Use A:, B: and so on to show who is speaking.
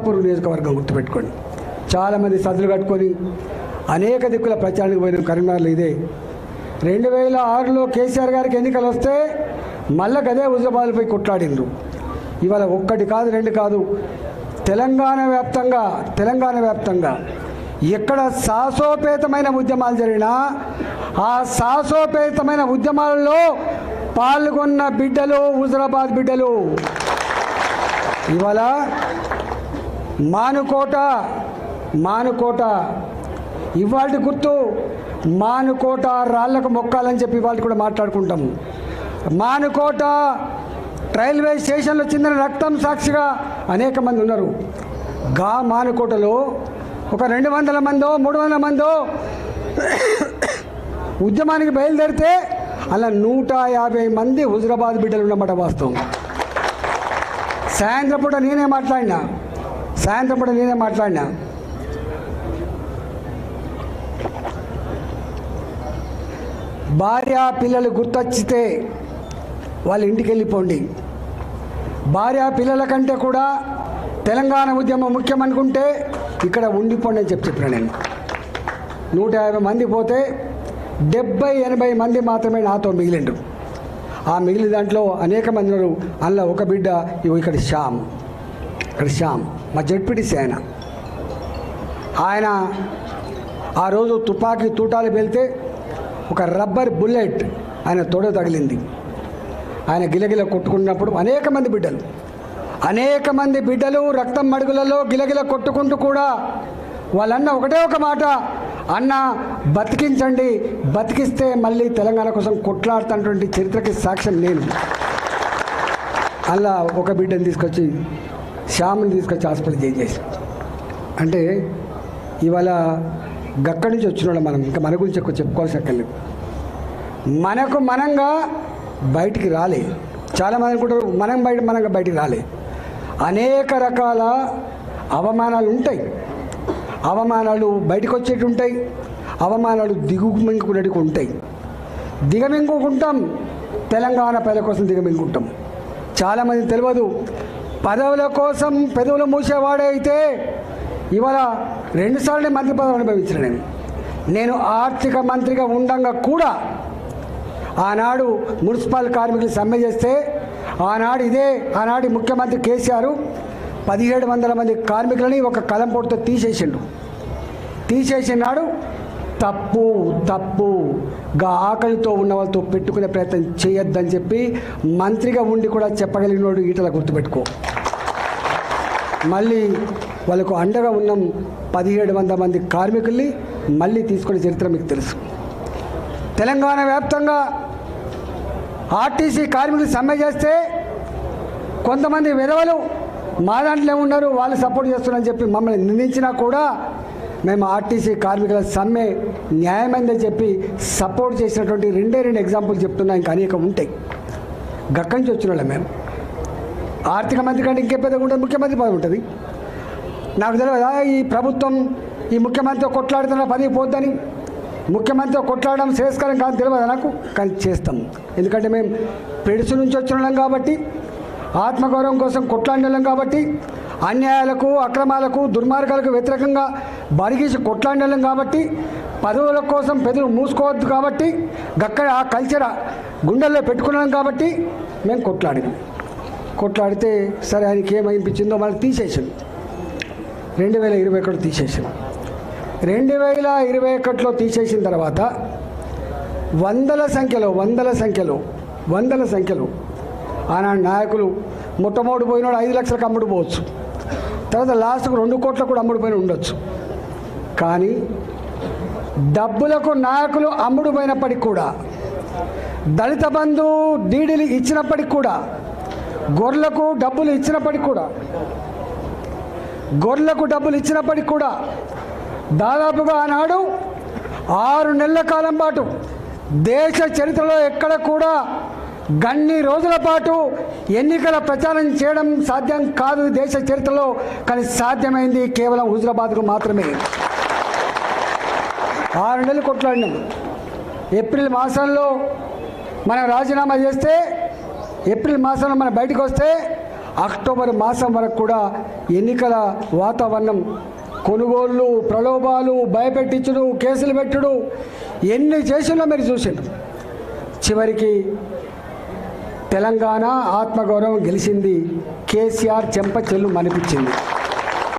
A: అనంతపూర్ నియోజకవర్గం గుర్తుపెట్టుకోండి. చాలామంది సదులు కట్టుకొని అనేక దిక్కుల ప్రచారానికి పోయిన కరీంనగర్లో ఇదే. 2006లో కేసీఆర్ గారికి ఎన్నికలు వస్తే మళ్ళీ గదే హుజరాబాద్పై కొట్లాడిండ్రు. ఇవాళ ఒక్కటి కాదు రెండు కాదు, తెలంగాణ వ్యాప్తంగా ఎక్కడ సాహసోపేతమైన ఉద్యమాలు జరిగినా ఆ సాహసోపేతమైన ఉద్యమాలలో పాల్గొన్న బిడ్డలు హుజరాబాద్ బిడ్డలు. ఇవాళ మానుకోట ఇవాళ గుర్తు, మానుకోట రాళ్లకు మొక్కాలని చెప్పి ఇవాళ కూడా మాట్లాడుకుంటాము. మానుకోట రైల్వే స్టేషన్లో చిందిన రక్తం సాక్షిగా అనేక మంది ఉన్నారు. మానుకోటలో ఒక 200 మందో 300 మందో ఉద్యమానికి బయలుదేరితే అలా 150 మంది హుజరాబాద్ బిడ్డలు ఉన్నమాట వాస్తవం. సాయంత్రం పూట నేనే మాట్లాడినా భార్య పిల్లలు గుర్తొచ్చితే వాళ్ళ ఇంటికి వెళ్ళిపోండి. భార్య పిల్లల కంటే కూడా తెలంగాణ ఉద్యమం ముఖ్యం అనుకుంటే ఇక్కడ ఉండిపోండి అని చెప్పిన నేను. 150 మంది పోతే 70-80 మంది మాత్రమే నాతో మిగిలిండ్రు. ఆ మిగిలిన దాంట్లో అనేక మంది ఉన్నారు. అందులో ఒక బిడ్డ ఇక్కడ శ్యామ్ మా జడ్పీటీసీ ఆయన ఆ రోజు తుపాకీ తూటాలు వెళ్తే ఒక రబ్బర్ బుల్లెట్ ఆయన తొడ తగిలింది. ఆయన గిలగిల కొట్టుకున్నప్పుడు అనేక మంది బిడ్డలు రక్తం మడుగులలో గిలగిల కొట్టుకుంటూ కూడా వాళ్ళన్న ఒకటే ఒక మాట, అన్న బతికించండి, బతికిస్తే మళ్ళీ తెలంగాణ కోసం కొట్లాడుతున్నటువంటి చరిత్రకి సాక్ష్యం నేను. అలా ఒక బిడ్డను తీసుకొచ్చి శ్యామ్ని తీసుకొచ్చి హాస్పిటల్ చేసి అంటే ఇవాళ గక్కడి నుంచి వచ్చిన మనం ఇంకా మన గురించి ఎక్కువ చెప్పుకోవాల్సి అక్కర్లేదు. మనంగా బయటికి రాలే. చాలామంది అనుకుంటారు మనంగా బయటికి రాలే. అనేక రకాల అవమానాలు ఉంటాయి. అవమానాలు బయటకు వచ్చేటి ఉంటాయి, అవమానాలు దిగుమింగుకునేటివి ఉంటాయి. దిగమింగుకుంటాం, తెలంగాణ ప్రజల కోసం దిగమింగుకుంటాం. చాలామంది తెలియదు, పదవుల కోసం పెదవులు మూసేవాడే అయితే ఇవాళ 2 సార్లు మంత్రి పదవి అనుభవించిన నేను ఆర్థిక మంత్రిగా ఉండంగా కూడా ఆనాడు మున్సిపల్ కార్మికులు సమ్మె చేస్తే ఆనాటి ముఖ్యమంత్రి కేసీఆర్ 1700 మంది కార్మికులని ఒక కలంపోటుతో తీసేసినాడు. తప్పుగా ఆకలితో ఉన్న వాళ్ళతో పెట్టుకునే ప్రయత్నం చేయొద్దని చెప్పి మంత్రిగా ఉండి కూడా చెప్పగలిగినోడు ఈటల గుర్తుపెట్టుకో. మళ్ళీ వాళ్ళకు అండగా ఉన్న 1700 మంది కార్మికుల్ని మళ్ళీ తీసుకునే చరిత్ర మీకు తెలుసు. తెలంగాణ వ్యాప్తంగా ఆర్టీసీ కార్మికులు సమ్మె చేస్తే కొంతమంది విధవలు మా దాంట్లో ఉన్నారు, వాళ్ళు సపోర్ట్ చేస్తున్నారని చెప్పి మమ్మల్ని నిందించినా కూడా మేము ఆర్టీసీ కార్మికుల సమ్మె న్యాయమైందని చెప్పి సపోర్ట్ చేసినటువంటి 2 ఎగ్జాంపుల్ చెప్తున్నా. ఇంకా అనేకం ఉంటాయి. గక్కడి నుంచి వచ్చిన వాళ్ళం మేము. ఆర్థిక మంత్రి కంటే ఇంకే పెద్దగా ఉంటుంది, ముఖ్యమంత్రి పదవి ఉంటుంది. నాకు తెలియదా ఈ ప్రభుత్వం ఈ ముఖ్యమంత్రితో కొట్లాడుతున్న పదవి పోద్దని? ముఖ్యమంత్రితో కొట్లాడడం శ్రేయస్కరం కాదు తెలియదా నాకు, కానీ చేస్తాం. ఎందుకంటే మేము పెడుసు నుంచి వచ్చిన వాళ్ళం కాబట్టి, ఆత్మగౌరవం కోసం కొట్లాడిన కాబట్టి, అన్యాయాలకు అక్రమాలకు దుర్మార్గాలకు వ్యతిరేకంగా బరిగీసి కొట్లాడిన కాబట్టి, పదవుల కోసం పెదవులు మూసుకోవద్దు కాబట్టి, గక్కడ ఆ కల్చర్ గుండెల్లో పెట్టుకున్నాం కాబట్టి మేము కొట్లాడితే సరే ఆయనకి ఏమనిపించిందో మనకు తీసేసాను. 2021 తీసేసాను. 2021లో తీసేసిన తర్వాత వందల సంఖ్యలో ఆనాడు నాయకులు మొట్టమొదటి పోయినాడు 5 లక్షలకు అమ్ముడు పోవచ్చు, తర్వాత లాస్ట్కు 2 కోట్లకు కూడా అమ్ముడు పోయిన ఉండొచ్చు. కానీ డబ్బులకు నాయకులు అమ్ముడు పోయినప్పటికి కూడా, దళిత బంధు డీడీలు ఇచ్చినప్పటికి కూడా, గొర్రెలకు డబ్బులు ఇచ్చినప్పటికి కూడా దాదాపుగా ఆనాడు 6 నెలల కాలం పాటు దేశ చరిత్రలో ఎక్కడ కూడా గన్ని రోజుల పాటు ఎన్నికల ప్రచారం చేయడం సాధ్యం కాదు దేశ చరిత్రలో. కానీ సాధ్యమైంది కేవలం హుజరాబాద్కు మాత్రమే. 6 నెలలు కొట్లాడినాం. ఏప్రిల్ మాసంలో మనం రాజీనామా చేస్తే, ఏప్రిల్ మాసంలో మనం బయటకు వస్తే అక్టోబర్ మాసం వరకు కూడా ఎన్నికల వాతావరణం, కొనుగోళ్ళు, ప్రలోభాలు, భయపెట్టించుడు, కేసులు పెట్టుడు ఎన్ని చేసినా మీరు చూసిండ్రు. చివరికి తెలంగాణ ఆత్మగౌరవం గెలిచింది. కేసీఆర్ చెంప చెల్లు మనిపించింది.